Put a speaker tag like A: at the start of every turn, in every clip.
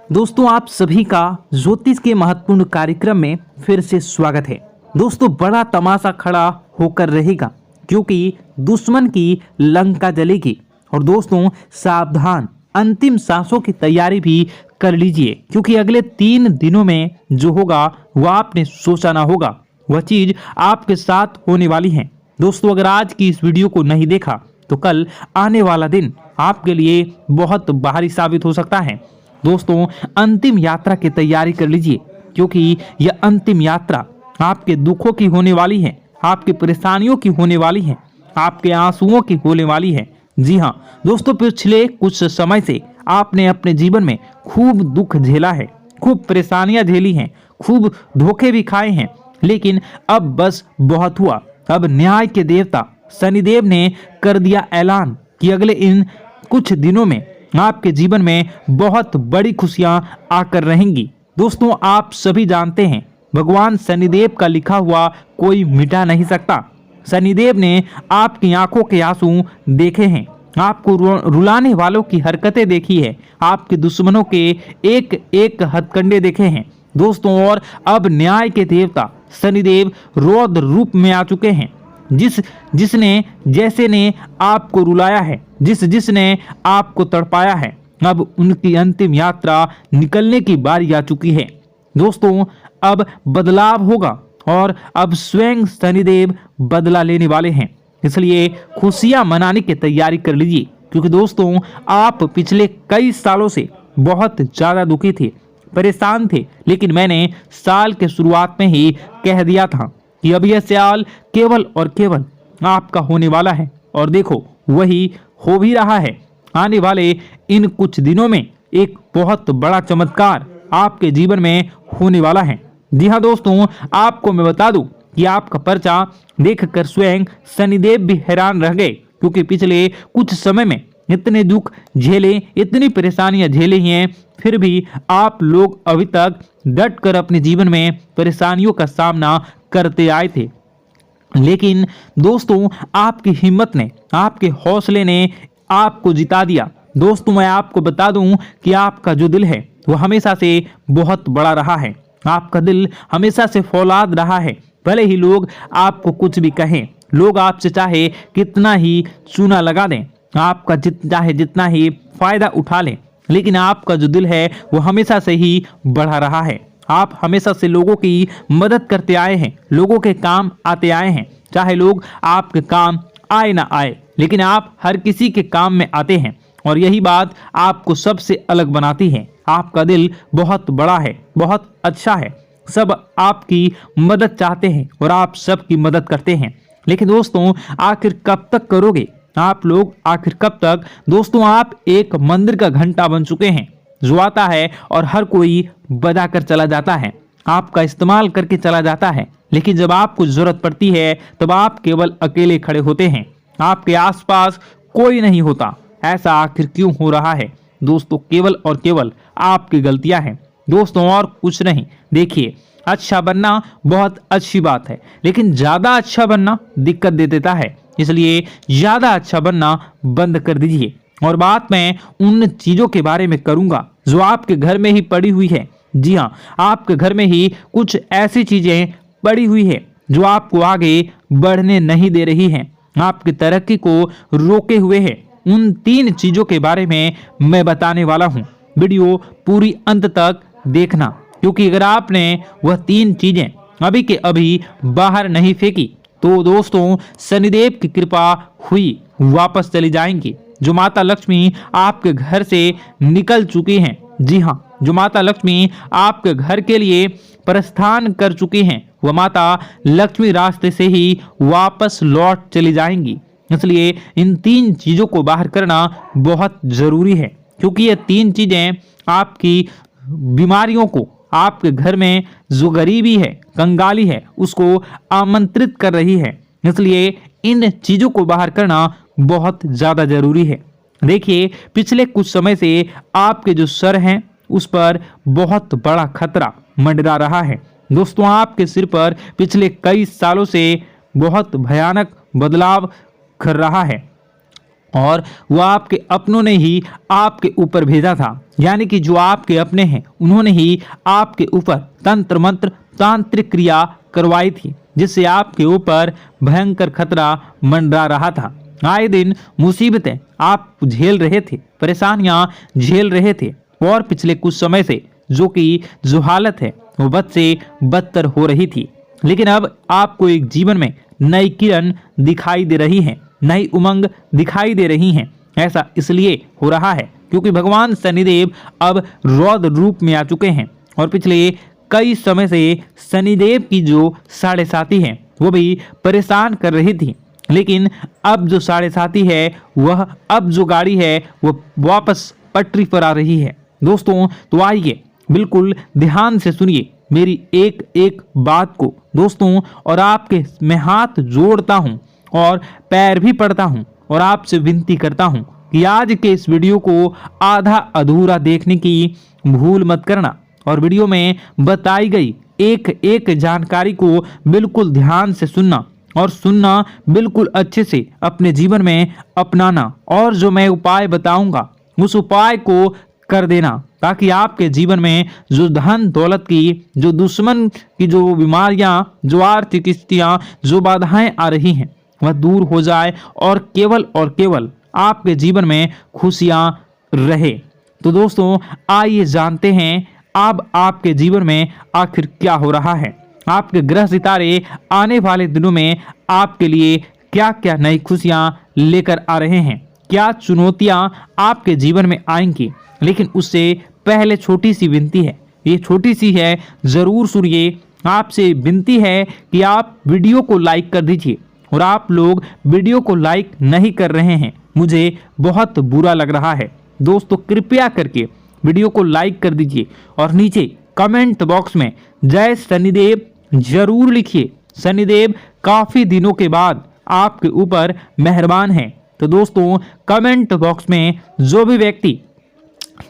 A: दोस्तों आप सभी का ज्योतिष के महत्वपूर्ण कार्यक्रम में फिर से स्वागत है। दोस्तों बड़ा तमाशा खड़ा होकर रहेगा क्योंकि दुश्मन की लंका जलेगी। और दोस्तों सावधान, अंतिम सांसों की तैयारी भी कर लीजिए क्योंकि अगले 3 दिनों में जो होगा वह आपने सोचा ना होगा, वह चीज आपके साथ होने वाली है। दोस्तों अगर आज की इस वीडियो को नहीं देखा तो कल आने वाला दिन आपके लिए बहुत भारी साबित हो सकता है। दोस्तों अंतिम यात्रा की तैयारी कर लीजिए क्योंकि यह अंतिम यात्रा आपके दुखों की होने वाली है, आपकी परेशानियों की होने वाली है, आपके आंसुओं की होने वाली है। जी हाँ दोस्तों, पिछले कुछ समय से आपने अपने जीवन में खूब दुख झेला है, खूब परेशानियां झेली हैं, खूब धोखे भी खाए हैं, लेकिन अब बस बहुत हुआ। अब न्याय के देवता शनिदेव ने कर दिया ऐलान कि अगले इन कुछ दिनों में आपके जीवन में बहुत बड़ी खुशियां आकर रहेंगी। दोस्तों आप सभी जानते हैं भगवान शनिदेव का लिखा हुआ कोई मिटा नहीं सकता। शनिदेव ने आपकी आंखों के आंसू देखे हैं, आपको रुलाने वालों की हरकतें देखी है, आपके दुश्मनों के एक एक हथकंडे देखे हैं। दोस्तों और अब न्याय के देवता शनिदेव रौद्र रूप में आ चुके हैं। जिसने जैसे ने आपको रुलाया है, जिसने आपको तड़पाया है, अब उनकी अंतिम यात्रा निकलने की बारी आ चुकी है। दोस्तों अब बदलाव होगा और अब स्वयं शनिदेव बदला लेने वाले हैं, इसलिए खुशियां मनाने की तैयारी कर लीजिए क्योंकि दोस्तों आप पिछले कई सालों से बहुत ज्यादा दुखी थे, परेशान थे, लेकिन मैंने साल के शुरुआत में ही कह दिया था कि अब यह साल केवल और केवल आपका होने वाला है। और देखो वही हो भी रहा है। आने वाले इन कुछ दिनों में एक बहुत बड़ा चमत्कार आपके जीवन में होने वाला है। जी हाँ दोस्तों, आपको मैं बता दूं कि आपका पर्चा देखकर स्वयं शनिदेव भी हैरान रह गए क्योंकि पिछले कुछ समय में इतने दुख झेले, इतनी परेशानियां झेली हैं, फिर भी आप लोग अभी तक डट कर अपने जीवन में परेशानियों का सामना करते आए थे। लेकिन दोस्तों आपकी हिम्मत ने, आपके हौसले ने आपको जिता दिया। दोस्तों मैं आपको बता दूं कि आपका जो दिल है वो हमेशा से बहुत बड़ा रहा है, आपका दिल हमेशा से फौलाद रहा है। भले ही लोग आपको कुछ भी कहें, लोग आपसे चाहे कितना ही चूना लगा दें, आपका चाहे जितना ही फायदा उठा लें, लेकिन आपका जो दिल है वो हमेशा से ही बढ़ा रहा है। आप हमेशा से लोगों की मदद करते आए हैं, लोगों के काम आते आए हैं, चाहे लोग आपके काम आए ना आए, लेकिन आप हर किसी के काम में आते हैं और यही बात आपको सबसे अलग बनाती है। आपका दिल बहुत बड़ा है, बहुत अच्छा है, सब आपकी मदद चाहते हैं और आप सबकी मदद करते हैं। लेकिन दोस्तों आखिर कब तक करोगे आप लोग, आखिर कब तक? दोस्तों आप एक मंदिर का घंटा बन चुके हैं जो आता है और हर कोई बजा कर चला जाता है, आपका इस्तेमाल करके चला जाता है, लेकिन जब आपको जरूरत पड़ती है तब आप केवल अकेले खड़े होते हैं, आपके आसपास कोई नहीं होता। ऐसा आखिर क्यों हो रहा है? दोस्तों केवल और केवल आपकी गलतियां हैं दोस्तों, और कुछ नहीं। देखिए अच्छा बनना बहुत अच्छी बात है, लेकिन ज्यादा अच्छा बनना दिक्कत दे देता है, इसलिए ज्यादा अच्छा बनना बंद कर दीजिए। और बात मैं उन चीजों के बारे में करूंगा जो आपके घर में ही पड़ी हुई है। जी हाँ, आपके घर में ही कुछ ऐसी चीजें पड़ी हुई है जो आपको आगे बढ़ने नहीं दे रही हैं, आपकी तरक्की को रोके हुए है। उन 3 चीजों के बारे में मैं बताने वाला हूँ, वीडियो पूरी अंत तक देखना क्योंकि अगर आपने वह 3 चीजें अभी के अभी बाहर नहीं फेंकी तो दोस्तों शनिदेव की कृपा हुई वापस चली जाएंगी। जो माता लक्ष्मी आपके घर से निकल चुकी हैं, जी हाँ, जो माता लक्ष्मी आपके घर के लिए प्रस्थान कर चुकी हैं, वह माता लक्ष्मी रास्ते से ही वापस लौट चली जाएंगी। इसलिए इन 3 चीजों को बाहर करना बहुत जरूरी है क्योंकि ये 3 चीजें आपकी बीमारियों को, आपके घर में जो गरीबी है, कंगाली है, उसको आमंत्रित कर रही है। इसलिए इन चीजों को बाहर करना बहुत ज्यादा जरूरी है। देखिए पिछले कुछ समय से आपके जो सर हैं उस पर बहुत बड़ा खतरा मंडरा रहा है। दोस्तों आपके सिर पर पिछले कई सालों से बहुत भयानक बदलाव कर रहा है। और वो आपके अपनों ने ही आपके ऊपर भेजा था, यानी कि जो आपके अपने हैं उन्होंने ही आपके ऊपर तंत्र मंत्र तांत्रिक क्रिया करवाई थी, जिससे आपके ऊपर भयंकर खतरा मंडरा रहा था। आए दिन मुसीबतें आप झेल रहे थे, परेशानियां झेल रहे थे, और पिछले कुछ समय से जो हालत है वो बद से बदतर हो रही थी। लेकिन अब आपको एक जीवन में नई किरण दिखाई दे रही है, नई उमंग दिखाई दे रही हैं। ऐसा इसलिए हो रहा है क्योंकि भगवान शनिदेव अब रौद्र रूप में आ चुके हैं, और पिछले कई समय से शनिदेव की जो साढ़े साथी है वो भी परेशान कर रही थी। लेकिन अब जो साढ़े साथी है वह, अब जो गाड़ी है वो वापस पटरी पर आ रही है। दोस्तों तो आइए बिल्कुल ध्यान से सुनिए मेरी एक एक बात को दोस्तों, और आपके मैं हाथ जोड़ता हूं और पैर भी पड़ता हूं और आपसे विनती करता हूं कि आज के इस वीडियो को आधा अधूरा देखने की भूल मत करना, और वीडियो में बताई गई एक एक जानकारी को बिल्कुल ध्यान से सुनना, और सुनना बिल्कुल अच्छे से अपने जीवन में अपनाना, और जो मैं उपाय बताऊंगा उस उपाय को कर देना, ताकि आपके जीवन में जो धन दौलत की, जो दुश्मन की जो बीमारियां, जो आर्थिक स्थितियां, जो बाधाएं आ रही हैं वह दूर हो जाए, और केवल आपके जीवन में खुशियां रहे। तो दोस्तों आइए जानते हैं अब आपके जीवन में आखिर क्या हो रहा है। आपके ग्रह सितारे आने वाले दिनों में आपके लिए क्या क्या नई खुशियां लेकर आ रहे हैं, क्या चुनौतियां आपके जीवन में आएंगी। लेकिन उससे पहले छोटी सी विनती है, ये छोटी सी है, जरूर सुनिए। आपसे विनती है कि आप वीडियो को लाइक कर दीजिए, और आप लोग वीडियो को लाइक नहीं कर रहे हैं, मुझे बहुत बुरा लग रहा है। दोस्तों कृपया करके वीडियो को लाइक कर दीजिए, और नीचे कमेंट बॉक्स में जय शनिदेव जरूर लिखिए। शनिदेव काफी दिनों के बाद आपके ऊपर मेहरबान हैं। तो दोस्तों कमेंट बॉक्स में जो भी व्यक्ति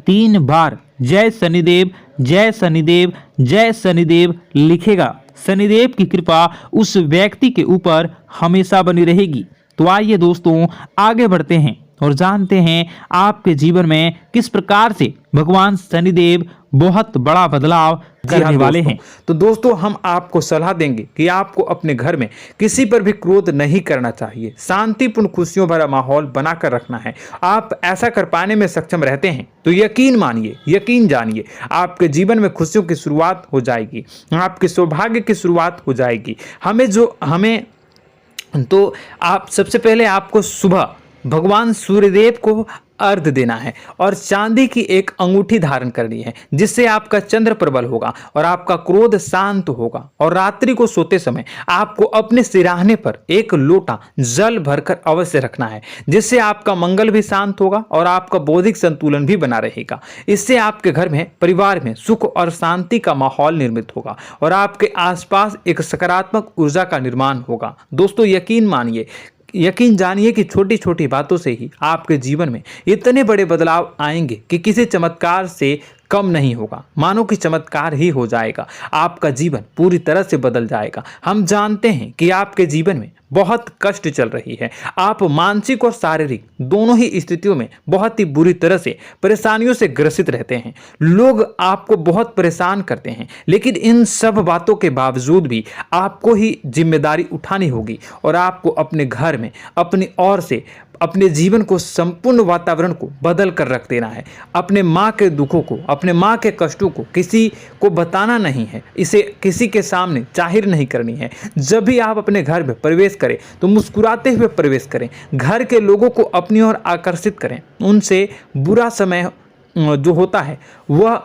A: 3 बार जय शनिदेव जय शनिदेव जय शनिदेव लिखेगा, शनिदेव की कृपा उस व्यक्ति के ऊपर हमेशा बनी रहेगी। तो आइए दोस्तों आगे बढ़ते हैं और जानते हैं आपके जीवन में किस प्रकार से भगवान शनिदेव बहुत बड़ा बदलाव करने वाले हैं।
B: तो दोस्तों हम आपको सलाह देंगे कि आपको अपने घर में किसी पर भी क्रोध नहीं करना चाहिए, शांतिपूर्ण खुशियों भरा माहौल बनाकर रखना है। आप ऐसा कर पाने में सक्षम रहते हैं तो यकीन मानिए, यकीन जानिए, आपके जीवन में खुशियों की शुरुआत हो जाएगी, आपके सौभाग्य की शुरुआत हो जाएगी। तो आप सबसे पहले आपको सुबह भगवान सूर्यदेव को अर्घ देना है, और चांदी की एक अंगूठी धारण करनी है, जिससे आपका चंद्र प्रबल होगा और आपका क्रोध शांत होगा। और रात्रि को सोते समय आपको अपने सिराहने पर एक लोटा जल भरकर अवश्य रखना है, जिससे आपका मंगल भी शांत होगा और आपका बौद्धिक संतुलन भी बना रहेगा। इससे आपके घर में, परिवार में सुख और शांति का माहौल निर्मित होगा, और आपके आसपास एक सकारात्मक ऊर्जा का निर्माण होगा। दोस्तों यकीन मानिए, यकीन जानिए कि छोटी छोटी बातों से ही आपके जीवन में इतने बड़े बदलाव आएंगे कि किसी चमत्कार से कम नहीं होगा, मानो कि चमत्कार ही हो जाएगा। आपका जीवन पूरी तरह से बदल जाएगा। हम जानते हैं कि आपके जीवन में बहुत कष्ट चल रही है, आप मानसिक और शारीरिक दोनों ही स्थितियों में बहुत ही बुरी तरह से परेशानियों से ग्रसित रहते हैं। लोग आपको बहुत परेशान करते हैं, लेकिन इन सब बातों के बावजूद भी आपको ही जिम्मेदारी उठानी होगी, और आपको अपने घर में अपनी ओर से अपने जीवन को, संपूर्ण वातावरण को बदल कर रख देना है। अपने माँ के दुखों को, अपने माँ के कष्टों को किसी को बताना नहीं है, इसे किसी के सामने जाहिर नहीं करनी है। जब भी आप अपने घर में प्रवेश करें तो मुस्कुराते हुए प्रवेश करें, घर के लोगों को अपनी ओर आकर्षित करें। उनसे बुरा समय जो होता है वह,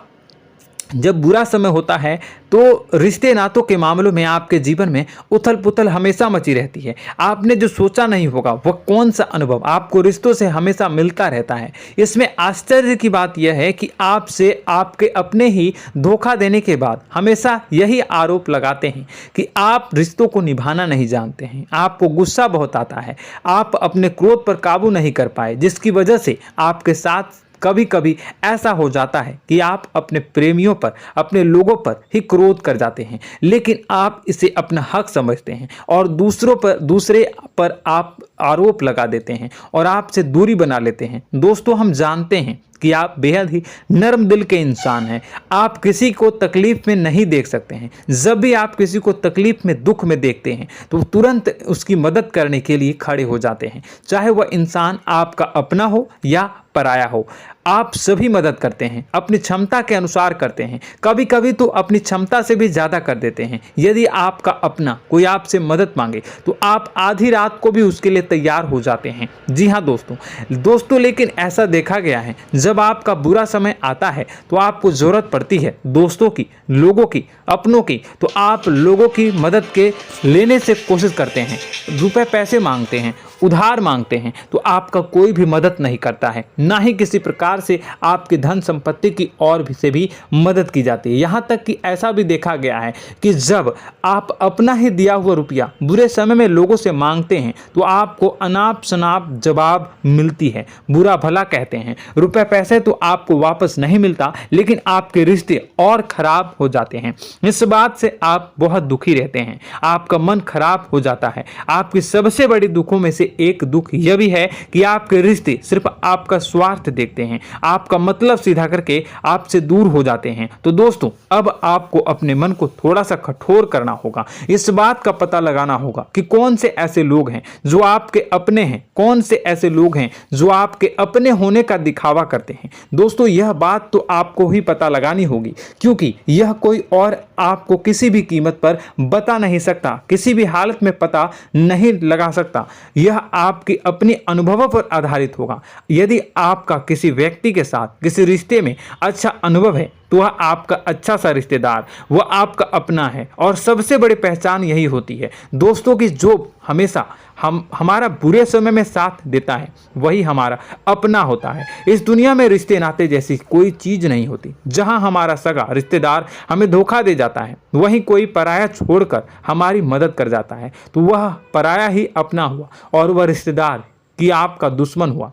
B: जब बुरा समय होता है तो रिश्ते नातों के मामलों में आपके जीवन में उथल पुथल हमेशा मची रहती है। आपने जो सोचा नहीं होगा वह कौन सा अनुभव आपको रिश्तों से हमेशा मिलता रहता है। इसमें आश्चर्य की बात यह है कि आपसे आपके अपने ही धोखा देने के बाद हमेशा यही आरोप लगाते हैं कि आप रिश्तों को निभाना नहीं जानते हैं, आपको गुस्सा बहुत आता है, आप अपने क्रोध पर काबू नहीं कर पाए, जिसकी वजह से आपके साथ कभी कभी ऐसा हो जाता है कि आप अपने प्रेमियों पर, अपने लोगों पर ही क्रोध कर जाते हैं, लेकिन आप इसे अपना हक समझते हैं और दूसरे पर आप आरोप लगा देते हैं और आपसे दूरी बना लेते हैं। दोस्तों, हम जानते हैं कि आप बेहद ही नर्म दिल के इंसान हैं। आप किसी को तकलीफ में नहीं देख सकते हैं। जब भी आप किसी को तकलीफ में, दुख में देखते हैं तो तुरंत उसकी मदद करने के लिए खड़े हो जाते हैं, चाहे वह इंसान आपका अपना हो या पराया हो। आप सभी मदद करते हैं, अपनी क्षमता के अनुसार करते हैं, कभी कभी तो अपनी क्षमता से भी ज़्यादा कर देते हैं। यदि आपका अपना कोई आपसे मदद मांगे तो आप आधी रात को भी उसके लिए तैयार हो जाते हैं। जी हाँ दोस्तों, लेकिन ऐसा देखा गया है, जब आपका बुरा समय आता है तो आपको ज़रूरत पड़ती है दोस्तों की, लोगों की, अपनों की, तो आप लोगों की मदद के लेने से कोशिश करते हैं, रुपए पैसे मांगते हैं, उधार मांगते हैं, तो आपका कोई भी मदद नहीं करता है, ना ही किसी प्रकार से आपकी धन संपत्ति की और भी से भी मदद की जाती है। यहाँ तक कि ऐसा भी देखा गया है कि जब आप अपना ही दिया हुआ रुपया बुरे समय में लोगों से मांगते हैं तो आपको अनाप शनाप जवाब मिलती है, बुरा भला कहते हैं। रुपए पैसे तो आपको वापस नहीं मिलता, लेकिन आपके रिश्ते और खराब हो जाते हैं। इस बात से आप बहुत दुखी रहते हैं, आपका मन खराब हो जाता है। आपकी सबसे बड़ी दुखों में से एक दुख यह भी है कि आपके रिश्ते सिर्फ आपका स्वार्थ देखते हैं, आपका मतलब सीधा करके आपसे दूर हो जाते हैं। तो दोस्तों, अब आपको अपने मन को थोड़ा सा कठोर करना होगा, इस बात का पता लगाना होगा कि कौन से ऐसे लोग हैं जो आपके अपने हैं, कौन से ऐसे लोग हैं जो आपके अपने होने का दिखावा करते हैं। दोस्तों, यह बात तो आपको ही पता लगानी होगी, क्योंकि यह कोई और आपको किसी भी कीमत पर बता नहीं सकता, किसी भी हालत में पता नहीं लगा सकता। यह आपके अपने अनुभवों पर आधारित होगा। यदि आपका किसी व्यक्ति के साथ किसी रिश्ते में अच्छा अनुभव है तो वह आपका अच्छा सा रिश्तेदार, वह आपका अपना है, और सबसे बड़ी पहचान यही होती है दोस्तों की जो हमेशा हमारा बुरे समय में साथ देता है वही हमारा अपना होता है। इस दुनिया में रिश्ते नाते जैसी कोई चीज़ नहीं होती। जहां हमारा सगा रिश्तेदार हमें धोखा दे जाता है, वहीं कोई पराया छोड़कर हमारी मदद कर जाता है तो वह पराया ही अपना हुआ और वह रिश्तेदार की आपका दुश्मन हुआ।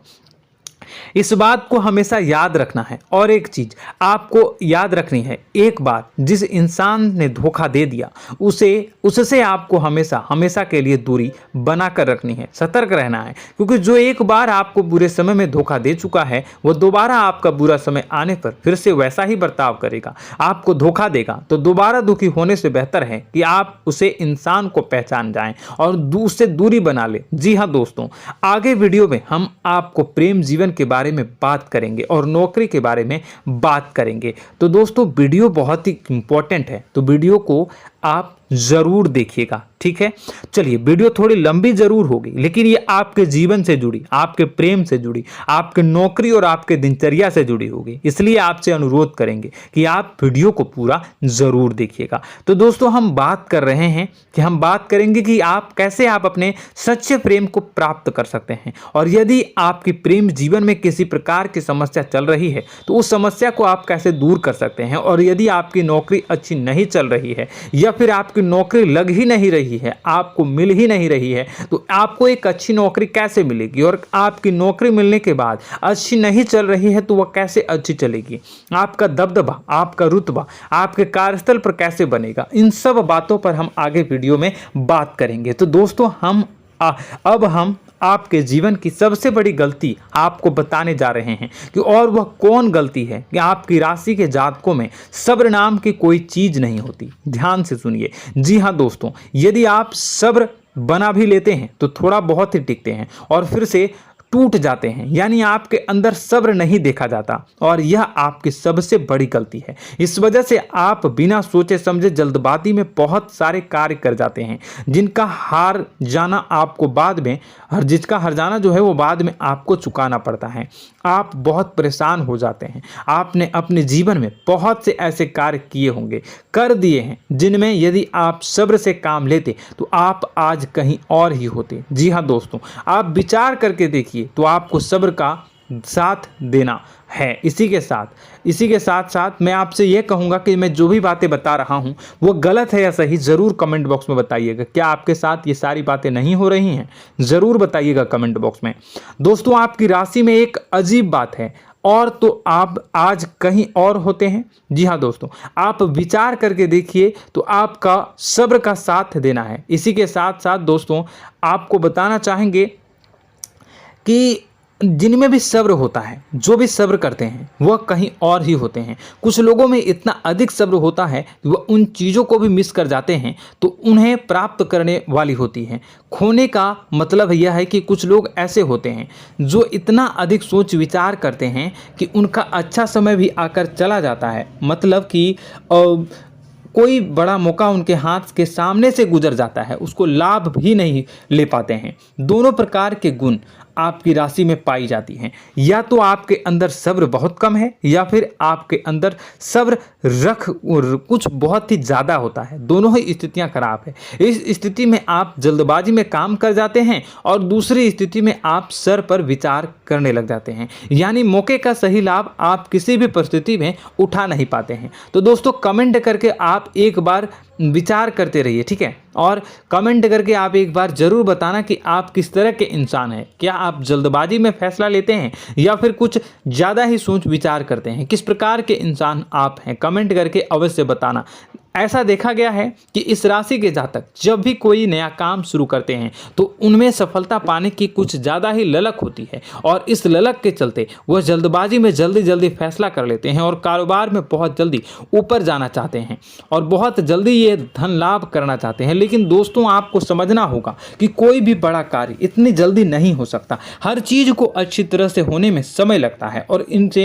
B: इस बात को हमेशा याद रखना है। और एक चीज आपको याद रखनी है, एक बात, जिस इंसान ने धोखा दे दिया उससे आपको हमेशा के लिए दूरी बनाकर रखनी है, सतर्क रहना है, क्योंकि जो एक बार आपको बुरे समय में धोखा दे चुका है वो दोबारा आपका बुरा समय आने पर फिर से वैसा ही बर्ताव करेगा, आपको धोखा देगा। तो दोबारा दुखी होने से बेहतर है कि आप उसे इंसान को पहचान जाएं और उससे दूरी बना ले। जी हाँ दोस्तों, आगे वीडियो में हम आपको प्रेम जीवन के बारे में बात करेंगे और नौकरी के बारे में बात करेंगे। तो दोस्तों, वीडियो बहुत ही इंपॉर्टेंट है, तो वीडियो को आप जरूर देखिएगा, ठीक है। चलिए, वीडियो थोड़ी लंबी जरूर होगी, लेकिन ये आपके जीवन से जुड़ी, आपके प्रेम से जुड़ी, आपके नौकरी और आपके दिनचर्या से जुड़ी होगी, इसलिए आपसे अनुरोध करेंगे कि आप वीडियो को पूरा जरूर देखिएगा। तो दोस्तों, हम बात करेंगे कि कैसे आप अपने सच्चे प्रेम को प्राप्त कर सकते हैं। और यदि आपकी प्रेम जीवन में किसी प्रकार की समस्या चल रही है तो उस समस्या को आप कैसे दूर कर सकते हैं। और यदि आपकी नौकरी अच्छी नहीं चल रही है या फिर आपकी नौकरी लग ही नहीं रही है, आपको मिल ही नहीं रही है, तो आपको एक अच्छी नौकरी कैसे मिलेगी। और आपकी नौकरी मिलने के बाद अच्छी नहीं चल रही है तो वह कैसे अच्छी चलेगी, आपका दबदबा, आपका रुतबा आपके कार्यस्थल पर कैसे बनेगा, इन सब बातों पर हम आगे वीडियो में बात करेंगे। तो दोस्तों, अब हम आपके जीवन की सबसे बड़ी गलती आपको बताने जा रहे हैं कि और वह कौन गलती है कि आपकी राशि के जातकों में सब्र नाम की कोई चीज नहीं होती। ध्यान से सुनिए। जी हाँ दोस्तों, यदि आप सब्र बना भी लेते हैं तो थोड़ा बहुत ही टिकते हैं और फिर से टूट जाते हैं, यानी आपके अंदर सब्र नहीं देखा जाता, और यह आपकी सबसे बड़ी गलती है। इस वजह से आप बिना सोचे समझे जल्दबाजी में बहुत सारे कार्य कर जाते हैं, जिसका हार जाना जो है वो बाद में आपको चुकाना पड़ता है। आप बहुत परेशान हो जाते हैं। आपने अपने जीवन में बहुत से ऐसे कार्य किए होंगे, कर दिए हैं, जिनमें यदि आप सब्र से काम लेते तो आप आज कहीं और ही होते। जी हाँ दोस्तों, आप विचार करके देखिए तो आपको सब्र का साथ देना है। इसी के साथ मैं आपसे यह कहूँगा कि मैं जो भी बातें बता रहा हूँ वो गलत है या सही, ज़रूर कमेंट बॉक्स में बताइएगा। क्या आपके साथ ये सारी बातें नहीं हो रही हैं, ज़रूर बताइएगा कमेंट बॉक्स में। दोस्तों, आपकी राशि में एक अजीब बात है और तो आप आज कहीं और होते हैं। जी हाँ दोस्तों, आप विचार करके देखिए तो आपका सब्र का साथ देना है। इसी के साथ साथ दोस्तों आपको बताना चाहेंगे कि जिनमें भी सब्र होता है, जो भी सब्र करते हैं वह कहीं और ही होते हैं। कुछ लोगों में इतना अधिक सब्र होता है कि वह उन चीज़ों को भी मिस कर जाते हैं तो उन्हें प्राप्त करने वाली होती हैं। खोने का मतलब यह है कि कुछ लोग ऐसे होते हैं जो इतना अधिक सोच विचार करते हैं कि उनका अच्छा समय भी आकर चला जाता है। मतलब कि कोई बड़ा मौका उनके हाथ के सामने से गुजर जाता है, उसको लाभ भी नहीं ले पाते हैं। दोनों प्रकार के गुण आपकी राशि में पाई जाती हैं। या तो आपके अंदर सब्र बहुत कम है या फिर आपके अंदर सब्र रख कुछ बहुत ही ज़्यादा होता है। दोनों ही स्थितियां खराब है। इस स्थिति में आप जल्दबाजी में काम कर जाते हैं और दूसरी स्थिति में आप सर पर विचार करने लग जाते हैं। यानी मौके का सही लाभ आप किसी भी परिस्थिति में उठा नहीं पाते हैं। तो दोस्तों कमेंट करके आप एक बार विचार करते रहिए, ठीक है। और कमेंट करके आप एक बार ज़रूर बताना कि आप किस तरह के इंसान हैं। क्या आप जल्दबाजी में फैसला लेते हैं या फिर कुछ ज़्यादा ही सोच विचार करते हैं? किस प्रकार के इंसान आप हैं, कमेंट करके अवश्य बताना। ऐसा देखा गया है कि इस राशि के जातक जब भी कोई नया काम शुरू करते हैं तो उनमें सफलता पाने की कुछ ज़्यादा ही ललक होती है और इस ललक के चलते वह जल्दबाजी में जल्दी जल्दी फैसला कर लेते हैं और कारोबार में बहुत जल्दी ऊपर जाना चाहते हैं और बहुत जल्दी ये धन लाभ करना चाहते हैं। लेकिन दोस्तों आपको समझना होगा कि कोई भी बड़ा कार्य इतनी जल्दी नहीं हो सकता। हर चीज़ को अच्छी तरह से होने में समय लगता है और इनसे